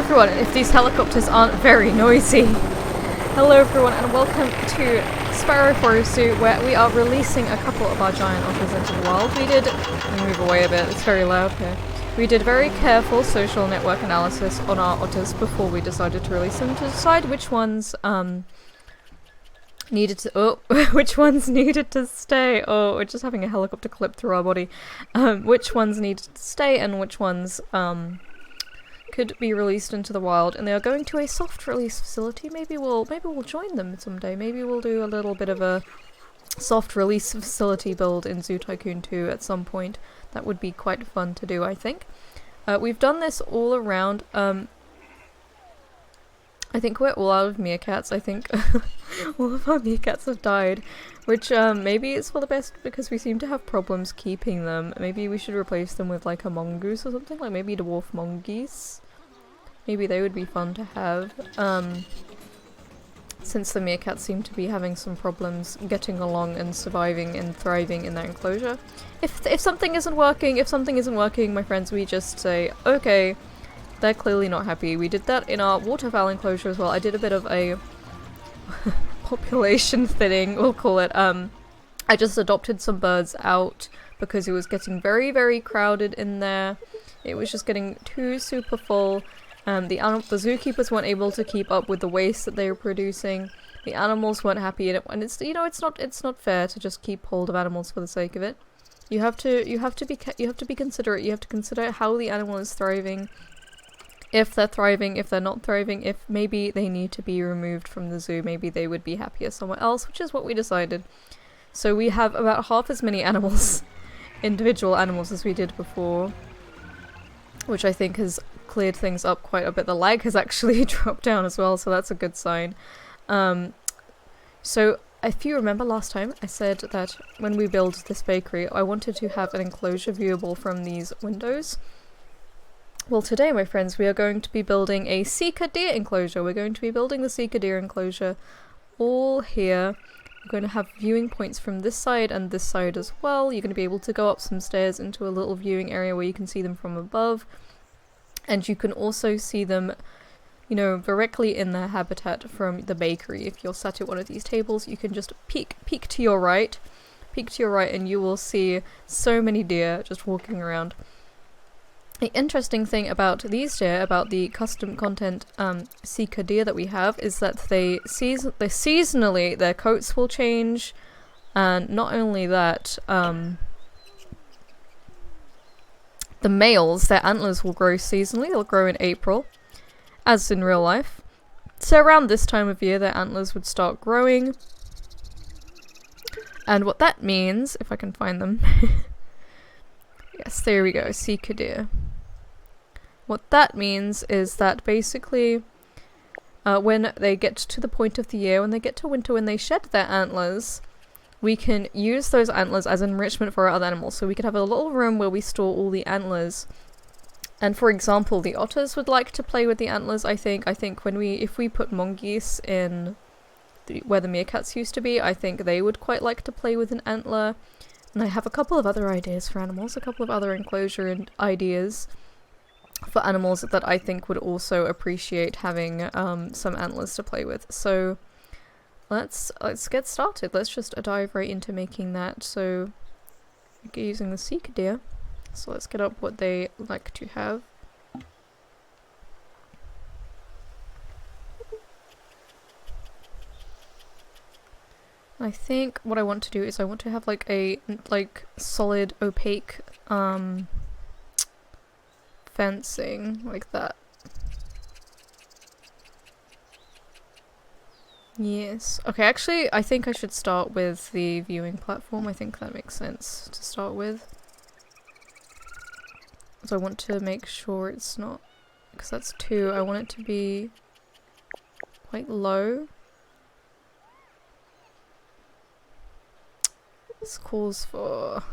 everyone, if these helicopters aren't very noisy. Hello everyone and welcome to Sparrow Forest Zoo, where we are releasing a couple of our giant otters into the wild. Let me move away a bit, it's very loud here. We did very careful social network analysis on our otters before we decided to release them to decide which ones needed to stay. Oh, we're just having a helicopter clip through our body. Which ones needed to stay and which ones could be released into the wild, and they are going to a soft release facility. Maybe we'll join them someday. Maybe we'll do a little bit of a soft release facility build in Zoo Tycoon 2 at some point. That would be quite fun to do, I think. We've done this all around. I think we're all out of meerkats. I think all of our meerkats have died, which maybe it's for the best because we seem to have problems keeping them. Maybe we should replace them with like a mongoose or something, like maybe dwarf mongoose. Maybe they would be fun to have, since the meerkats seem to be having some problems getting along and surviving and thriving in that enclosure. If something isn't working, my friends, we just say, okay, they're clearly not happy. We did that in our waterfowl enclosure as well. I did a bit of a population thinning, we'll call it. I just adopted some birds out because it was getting very, very crowded in there. It was just getting too super full. The zookeepers weren't able to keep up with the waste that they were producing. The animals weren't happy, and it's, you know, it's not fair to just keep hold of animals for the sake of it. You have to be considerate. You have to consider how the animal is thriving. If they're thriving, if they're not thriving, if maybe they need to be removed from the zoo, maybe they would be happier somewhere else, which is what we decided. So we have about half as many animals, individual animals, as we did before, which I think has cleared things up quite a bit. The lag has actually dropped down as well, so that's a good sign. So if you remember last time, I said that when we build this bakery, I wanted to have an enclosure viewable from these windows. Well, today, my friends, we are going to be building a Sika deer enclosure. We're going to be building the Sika deer enclosure all here. We're going to have viewing points from this side and this side as well. You're going to be able to go up some stairs into a little viewing area where you can see them from above. And you can also see them, you know, directly in their habitat from the bakery. If you're sat at one of these tables, you can just peek to your right, and you will see so many deer just walking around. The interesting thing about these deer, about the custom content Sika deer that we have, is that they seasonally, their coats will change, and not only that, the males, their antlers will grow seasonally. They'll grow in April, as in real life. So around this time of year, their antlers would start growing. And what that means, if I can find them, yes, there we go, Sika deer. What that means is that basically, when they get to the point of the year, when they get to winter, when they shed their antlers, we can use those antlers as enrichment for our other animals. So we could have a little room where we store all the antlers. And for example, the otters would like to play with the antlers, I think. I think if we put mongoose in where the meerkats used to be, I think they would quite like to play with an antler. And I have a couple of other ideas for animals, a couple of other enclosure ideas for animals that I think would also appreciate having some antlers to play with. So let's get started. Let's just dive right into making that. So we're using the Sika deer. So let's get up what they like to have. I think what I want to do is I want to have like a solid opaque fencing like that. Yes. Okay, actually, I think I should start with the viewing platform. I think that makes sense to start with. So I want to make sure it's not, because that's 2, I want it to be quite low. This calls for...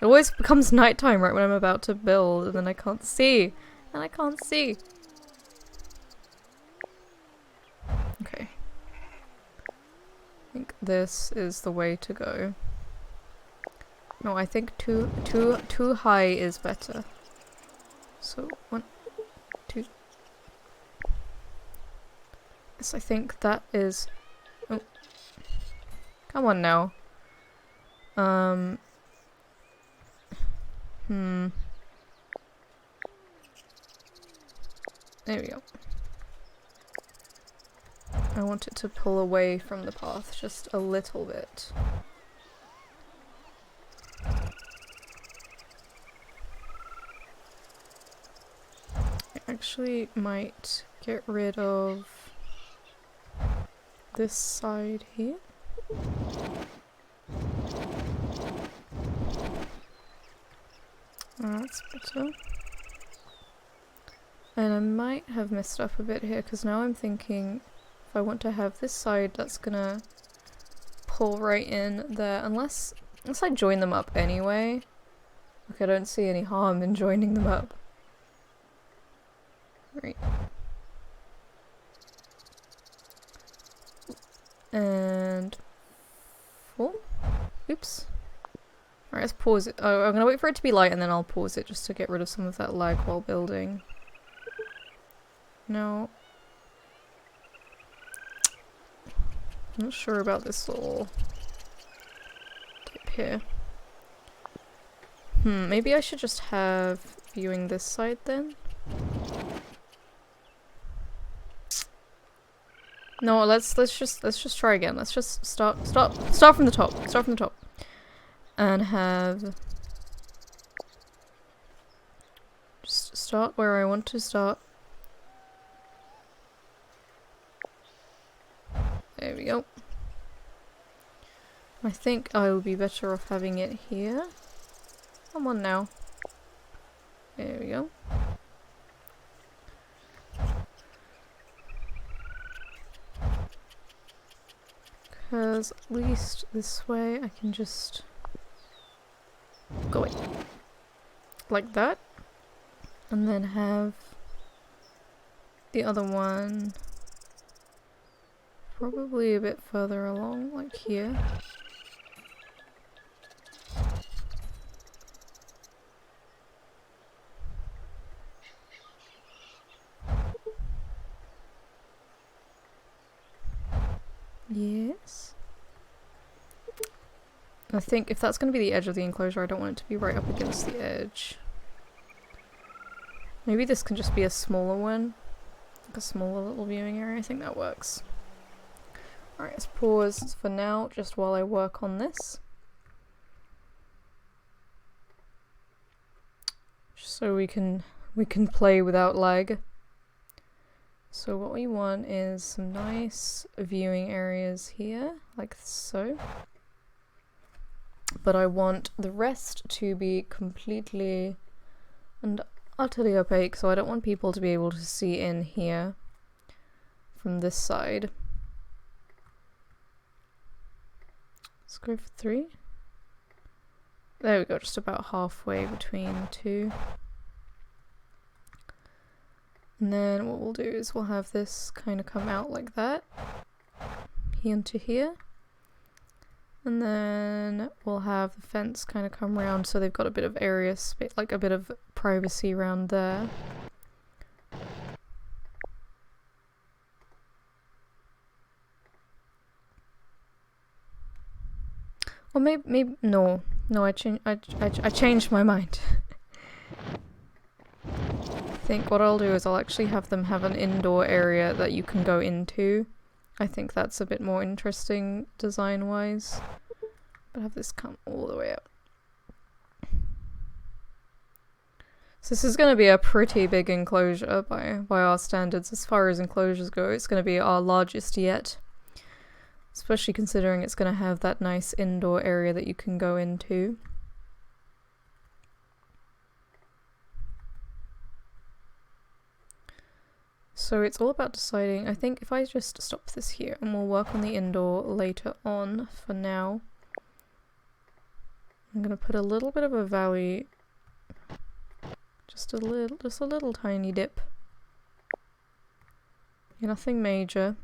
It always becomes nighttime right when I'm about to build, and then I can't see. Okay. I think this is the way to go. No, I think too high is better. So 1, 2, Yes, I think that is... Oh. Come on now. There we go. I want it to pull away from the path just a little bit. I actually might get rid of this side here. That's better. And I might have messed up a bit here because now I'm thinking if I want to have this side that's gonna pull right in there, unless I join them up anyway. Like, I don't see any harm in joining them up. Right. And 4. Oops. Alright, let's pause it. Oh, I'm gonna wait for it to be light and then I'll pause it just to get rid of some of that lag while building. No. I'm not sure about this little dip here. Maybe I should just have viewing this side then? No, let's just try again. Let's just start from the top. Start from the top. And have just start where I want to start. There we go. I think I will be better off having it here. Come on now. There we go. Because at least this way I can just go away. Like that. And then have the other one probably a bit further along, like here. Yes. I think if that's going to be the edge of the enclosure, I don't want it to be right up against the edge. Maybe this can just be a smaller one. Like a smaller little viewing area. I think that works. Alright, let's pause for now, just while I work on this. Just so we can play without lag. So what we want is some nice viewing areas here, like so. But I want the rest to be completely and utterly opaque, so I don't want people to be able to see in here from this side. Let's go for 3. There we go, just about halfway between the two. And then what we'll do is we'll have this kind of come out like that, here into here. And then we'll have the fence kind of come around so they've got a bit of area, like a bit of privacy around there. Or maybe no, I changed my mind. I think what I'll do is I'll actually have them have an indoor area that you can go into. I think that's a bit more interesting design-wise. But have this come all the way up. So this is going to be a pretty big enclosure by our standards. As far as enclosures go, it's going to be our largest yet. Especially considering it's going to have that nice indoor area that you can go into. So it's all about deciding. I think if I just stop this here and we'll work on the indoor later on, for now I'm going to put a little bit of a valley, just a little tiny dip. Nothing major.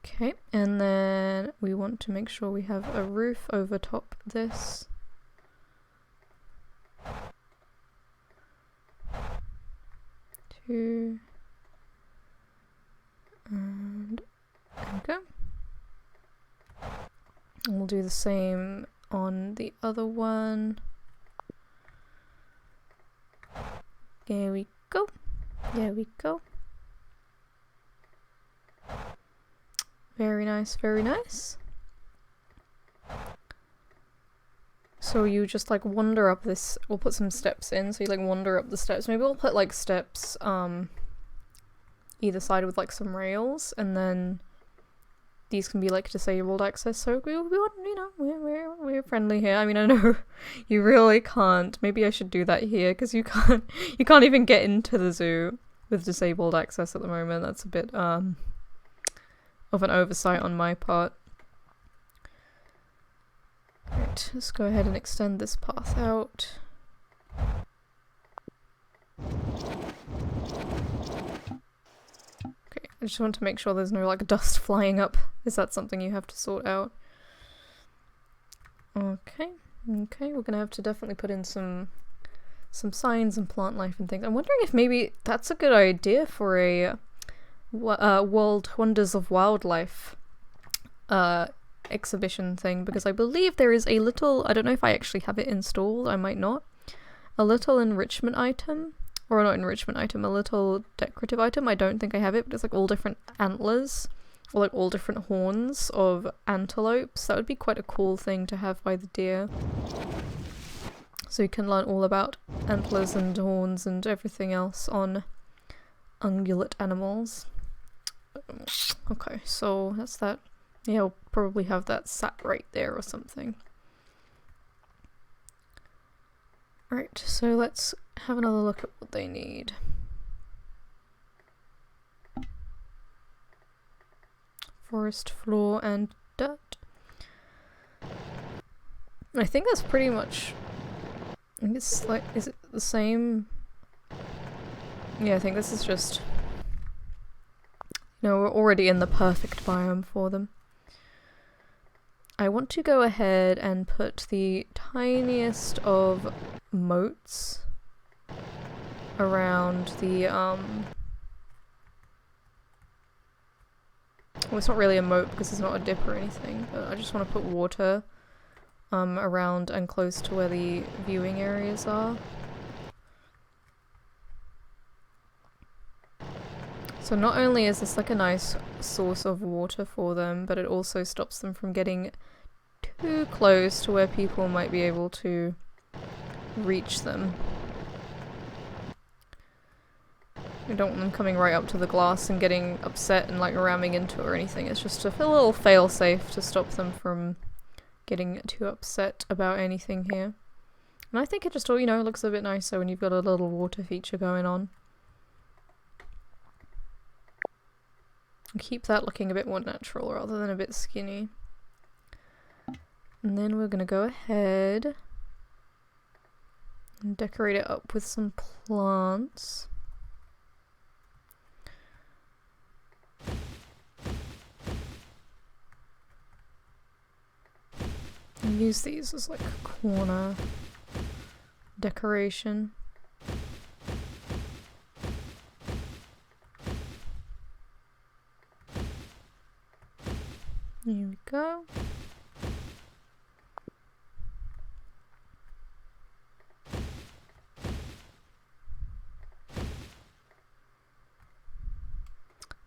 Okay, and then we want to make sure we have a roof over top this. 2. And there we go. And we'll do the same on the other one. There we go. There we go. Very nice, very nice. So you just like wander up this, we'll put some steps in, so you like wander up the steps. Maybe we'll put like steps either side with like some rails, and then these can be like disabled access, so we want, you know, we're friendly here. I mean, I know you really can't. Maybe I should do that here, because you can't even get into the zoo with disabled access at the moment. That's a bit of an oversight on my part. Right, let's go ahead and extend this path out. Okay, I just want to make sure there's no like dust flying up. Is that something you have to sort out? Okay, we're gonna have to definitely put in some signs and plant life and things. I'm wondering if maybe that's a good idea for a World Wonders of Wildlife exhibition thing, because I believe there is a little, I don't know if I actually have it installed, I might not, a little enrichment item, or not enrichment item, a little decorative item. I don't think I have it, but it's like all different antlers, or like all different horns of antelopes. That would be quite a cool thing to have by the deer. So you can learn all about antlers and horns and everything else on ungulate animals. Okay, so that's that. Yeah, I'll probably have that sat right there or something. Right, so let's have another look at what they need. Forest floor and dirt. I think that's pretty much, I think it's like, is it the same? Yeah, I think this is just, you know, we're already in the perfect biome for them. I want to go ahead and put the tiniest of moats around the, well, it's not really a moat because it's not a dip or anything, but I just want to put water around and close to where the viewing areas are. So not only is this like a nice source of water for them, but it also stops them from getting too close to where people might be able to reach them. We don't want them coming right up to the glass and getting upset and like ramming into it or anything. It's just a little fail-safe to stop them from getting too upset about anything here. And I think it just, you know, looks a bit nicer when you've got a little water feature going on. Keep that looking a bit more natural rather than a bit skinny. And then we're gonna go ahead and decorate it up with some plants. And use these as like a corner decoration. Here we go.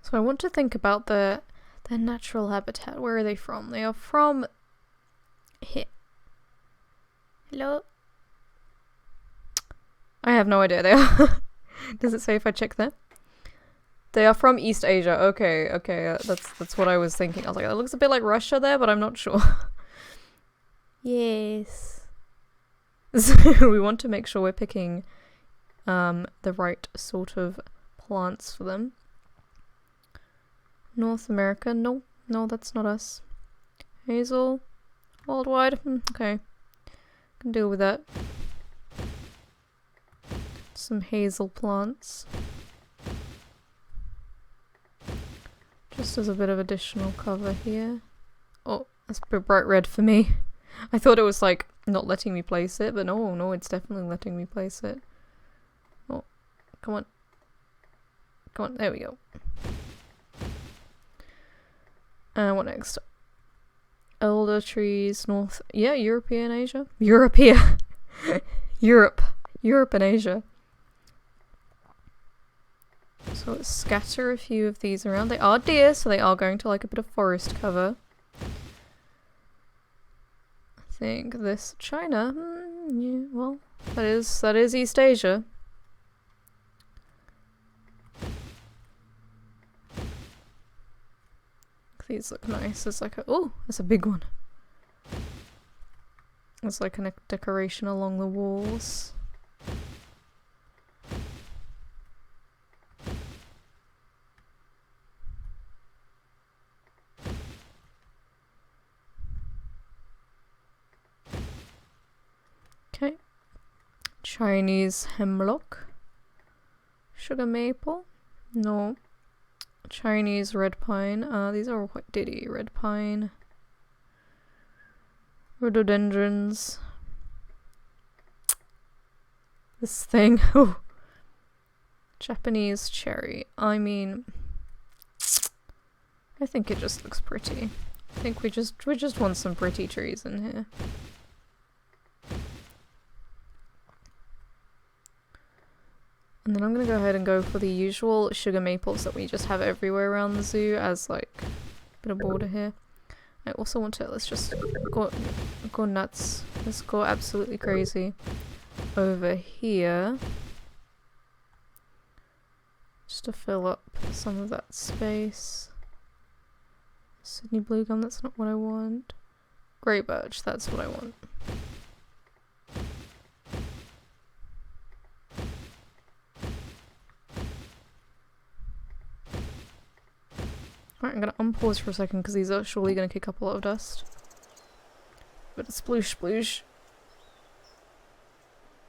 So I want to think about their natural habitat. Where are they from? They are from here. Hello? I have no idea. They are. Does it say if I check there? They are from East Asia. Okay, that's what I was thinking. I was like, that looks a bit like Russia there, but I'm not sure. Yes. So we want to make sure we're picking the right sort of plants for them. North America. No, that's not us. Hazel. Worldwide. Okay. Can deal with that. Some hazel plants. Just as a bit of additional cover here. Oh, that's a bit bright red for me. I thought it was like not letting me place it, but no, it's definitely letting me place it. Oh, come on. Come on, there we go. And what next? Elder trees, North... Yeah, European Asia? European! Europe and Asia. So let's scatter a few of these around. They are deer, so they are going to like a bit of forest cover. I think this China, yeah, well, that is East Asia. These look nice. There's like a, oh, that's a big one. There's like a decoration along the walls. Okay. Chinese hemlock. Sugar maple? No. Chinese red pine. These are all quite ditty. Red pine. Rhododendrons. This thing. Oh. Japanese cherry. I mean, I think it just looks pretty. I think we just want some pretty trees in here. And then I'm gonna go ahead and go for the usual sugar maples that we just have everywhere around the zoo as like a bit of border here. I also want to, let's just go nuts. Let's go absolutely crazy over here. Just to fill up some of that space. Sydney blue gum, that's not what I want. Grey birch, that's what I want. Alright, I'm gonna unpause for a second because these are surely gonna kick up a lot of dust. But a sploosh sploosh.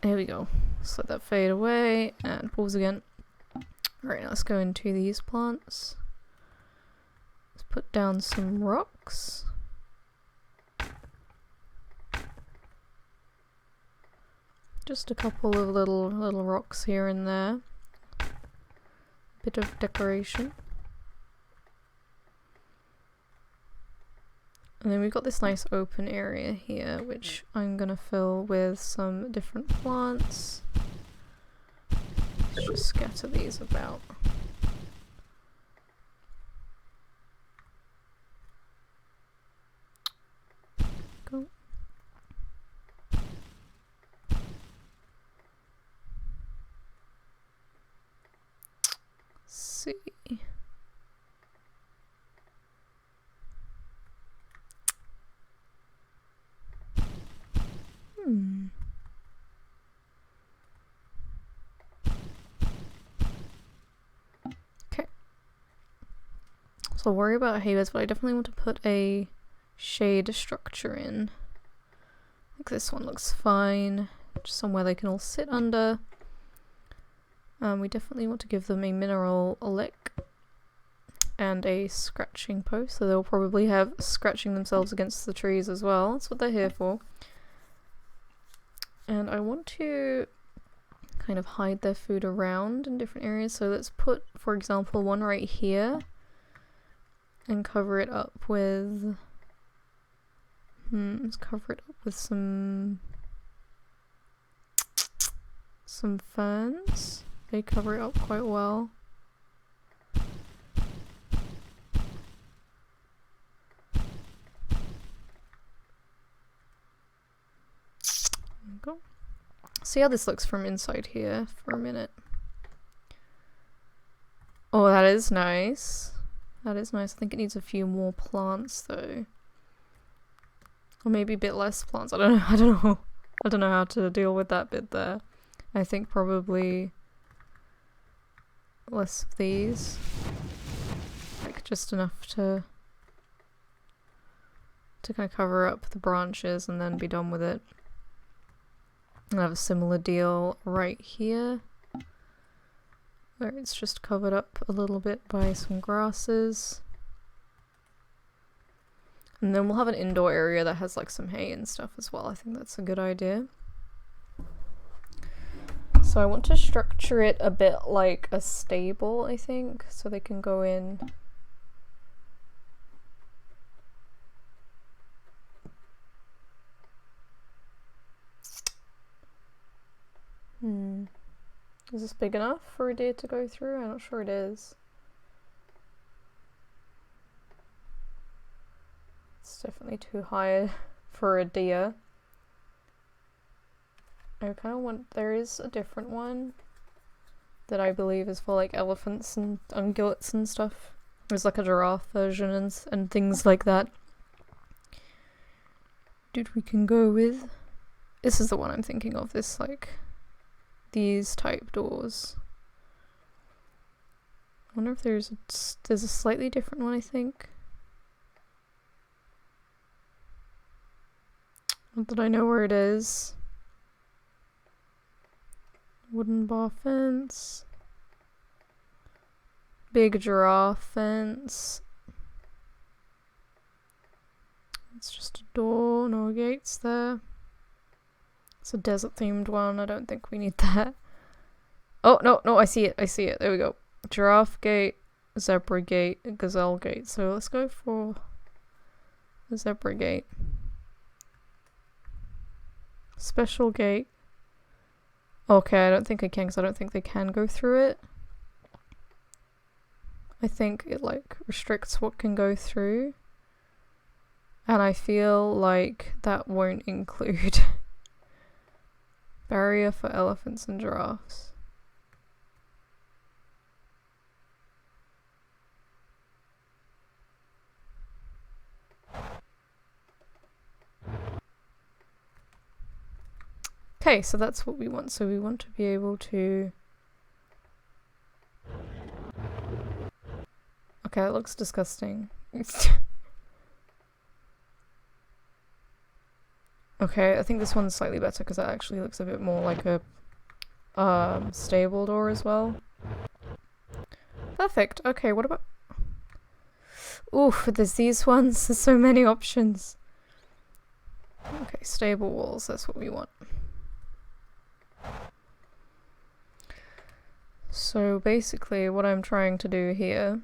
There we go. Just let that fade away and pause again. Alright, now let's go into these plants. Let's put down some rocks. Just a couple of little rocks here and there. Bit of decoration. And then we've got this nice open area here, which I'm gonna fill with some different plants. Let's just scatter these about. Go. Let's see. Okay. So I'll worry about halos, but I definitely want to put a shade structure in. I think this one looks fine. Just somewhere they can all sit under. We definitely want to give them a mineral lick and a scratching post, so they'll probably have scratching themselves against the trees as well. That's what they're here for. And I want to kind of hide their food around in different areas. So let's put, for example, one right here and cover it up with... let's cover it up with some ferns. They cover it up quite well. Go. See how this looks from inside here for a minute. Oh, that is nice. That is nice. I think it needs a few more plants though. Or maybe a bit less plants. I don't know. I don't know how to deal with that bit there. I think probably less of these. Like just enough to kind of cover up the branches and then be done with it. I have a similar deal right here, where it's just covered up a little bit by some grasses. And then we'll have an indoor area that has like some hay and stuff as well. I think that's a good idea. So I want to structure it a bit like a stable, I think, so they can go in. Is this big enough for a deer to go through? I'm not sure it is. It's definitely too high for a deer. I kind of want, there is a different one that I believe is for like elephants and ungulates and stuff. There's like a giraffe version and things like that. Dude, we can go with, this is the one I'm thinking of, this like, these type doors. I wonder if there's a slightly different one, I think. Not that I know where it is. Wooden bar fence. Big giraffe fence. It's just a door, no gates there. It's a desert themed one, I don't think we need that. Oh, no, I see it, there we go. Giraffe gate, zebra gate, gazelle gate. So let's go for the zebra gate. Special gate. Okay, I don't think I can because I don't think they can go through it. I think it like restricts what can go through. And I feel like that won't include barrier for elephants and giraffes. Okay, so that's what we want. So we want to be able to... Okay, that looks disgusting. Okay, I think this one's slightly better because that actually looks a bit more like a stable door as well. Perfect. Okay, what about... Oof, there's these ones. There's so many options. Okay, stable walls. That's what we want. So basically what I'm trying to do here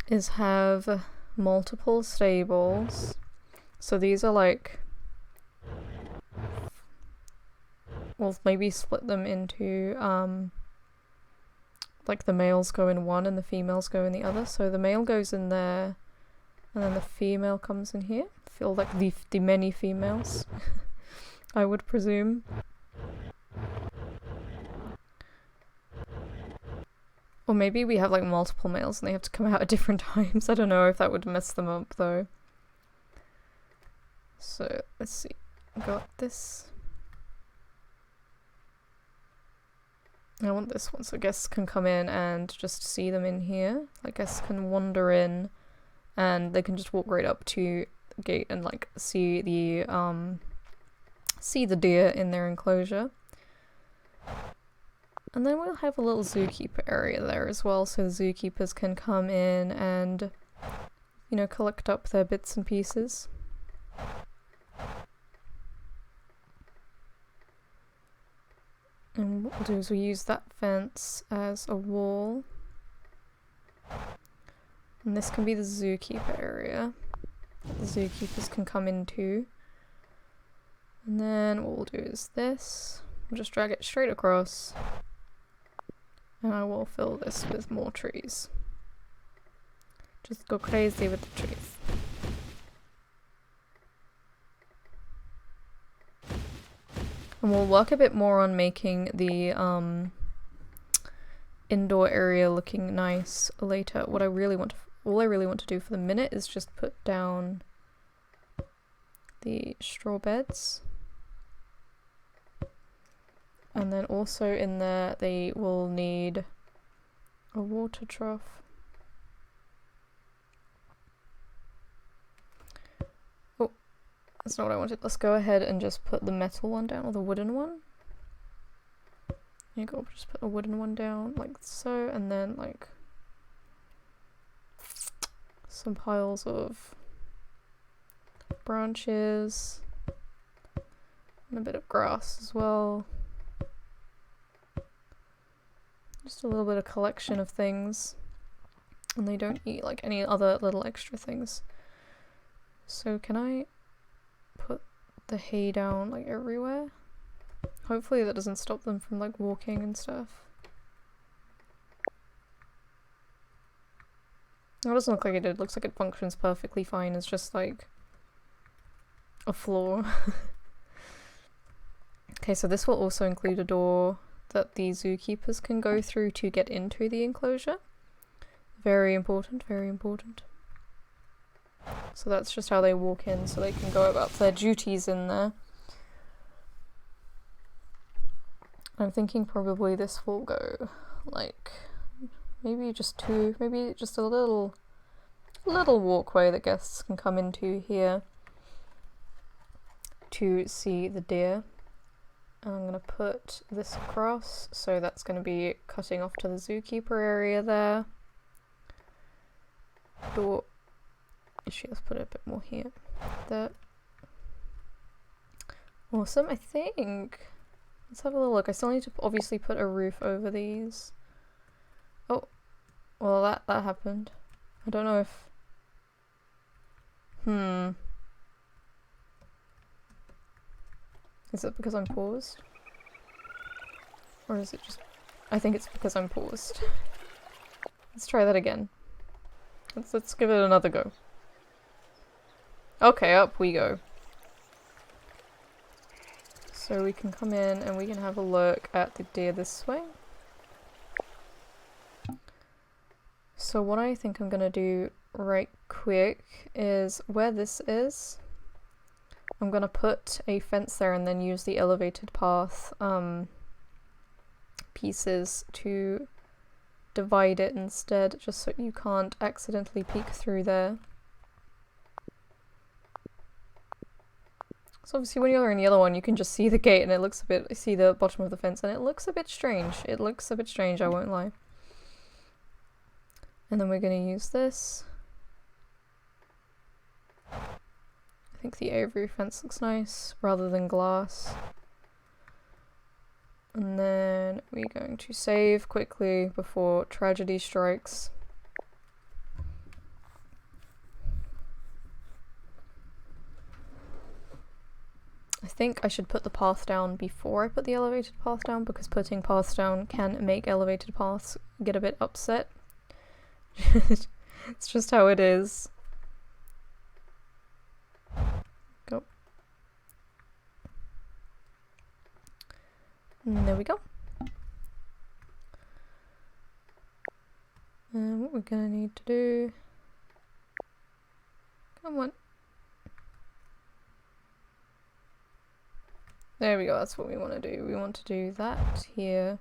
is have multiple stables. So these are like... We'll maybe split them into, like the males go in one and the females go in the other. So the male goes in there, and then the female comes in here. I feel like the many females, I would presume. Or maybe we have like multiple males and they have to come out at different times. I don't know if that would mess them up though. So let's see. Got this. I want this one so guests can come in and just see them in here. Like guests can wander in and they can just walk right up to the gate and like see the deer in their enclosure. And then we'll have a little zookeeper area there as well, so the zookeepers can come in and, you know, collect up their bits and pieces. And what we'll do is we use that fence as a wall. And this can be the zookeeper area that the zookeepers can come into. And then what we'll do is this. We'll just drag it straight across. And I will fill this with more trees. Just go crazy with the trees. And we'll work a bit more on making the indoor area looking nice later. What I really want to, all I really want to do for the minute is just put down the straw beds. And then also in there they will need a water trough. Oh, that's not what I wanted. Let's go ahead and just put the metal one down, or the wooden one. There you go, just put a wooden one down like so, and then like some piles of branches and a bit of grass as well. Just a little bit of collection of things. And they don't eat like any other little extra things. So can I put the hay down like everywhere? Hopefully that doesn't stop them from like walking and stuff. It doesn't look like it did. It looks like it functions perfectly fine. It's just like a flaw. Okay, so this will also include a door that the zookeepers can go through to get into the enclosure. Very important, very important. So that's just how they walk in, so they can go about their duties in there. I'm thinking probably this will go like maybe just two, maybe just a little walkway that guests can come into here to see the deer. And I'm going to put this across, so that's going to be cutting off to the zookeeper area there. Door. Actually, let's put it a bit more here. There. Awesome, I think. Let's have a little look. I still need to obviously put a roof over these. Oh, well that happened. I don't know if... Is it because I'm paused? Or is it just... I think it's because I'm paused. Let's try that again. Let's give it another go. Okay, up we go. So we can come in and we can have a look at the deer this way. So what I think I'm gonna do right quick is where this is, I'm gonna put a fence there and then use the elevated path pieces to divide it instead, just so you can't accidentally peek through there. So obviously when you're in the other one you can just see the gate and it looks a bit, see the bottom of the fence and it looks a bit strange. It looks a bit strange, I won't lie. And then we're going to use this. I think the aviary fence looks nice rather than glass. And then we're going to save quickly before tragedy strikes. I think I should put the path down before I put the elevated path down, because putting paths down can make elevated paths get a bit upset. It's just how it is. Go. And there we go. And what we're gonna need to do... Come on. There we go, that's what we want to do. We want to do that here.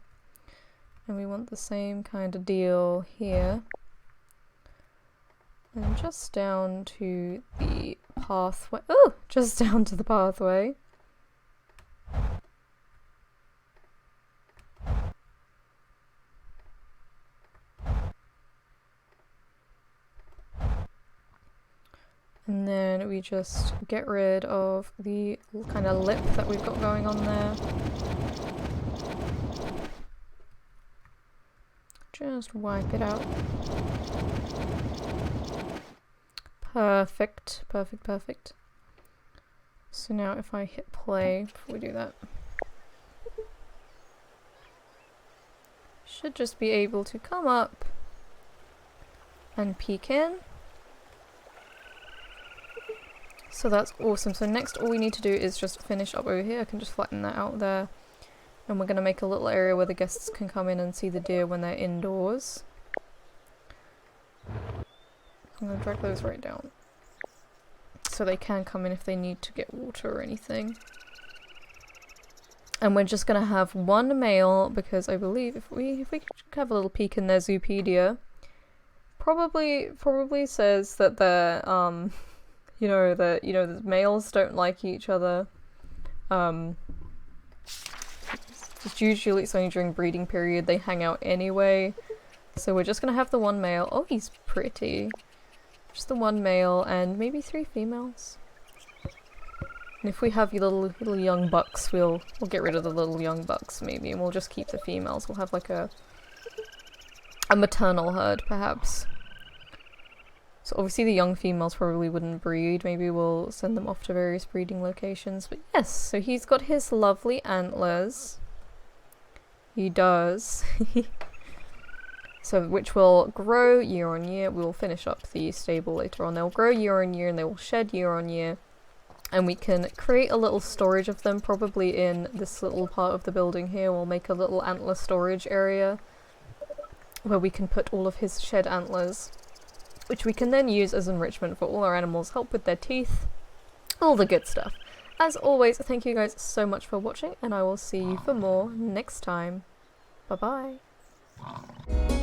And we want the same kind of deal here. And just down to the pathway. Oh! Just down to the pathway. And then we just get rid of the kind of lip that we've got going on there. Just wipe it out. Perfect, perfect, perfect. So now if I hit play before we do that, should just be able to come up and peek in. So that's awesome. So next all we need to do is just finish up over here. I can just flatten that out there. And we're going to make a little area where the guests can come in and see the deer when they're indoors. I'm going to drag those right down. So they can come in if they need to get water or anything. And we're just going to have one male, because I believe if we have a little peek in their Zoopedia, probably says that they're the males don't like each other. It's usually it's only during breeding period they hang out anyway. So we're just gonna have the one male. Oh, he's pretty. Just the one male and maybe 3 females. And if we have little young bucks, we'll get rid of the little young bucks maybe, and we'll just keep the females. We'll have like a a maternal herd, perhaps. So obviously the young females probably wouldn't breed. Maybe we'll send them off to various breeding locations. But yes, so he's got his lovely antlers. He does. So which will grow year on year. We will finish up the stable later on. They'll grow year on year and they will shed year on year. And we can create a little storage of them, probably in this little part of the building here. We'll make a little antler storage area where we can put all of his shed antlers, which we can then use as enrichment for all our animals, help with their teeth, all the good stuff. As always, thank you guys so much for watching, and I will see you for more next time. Bye bye.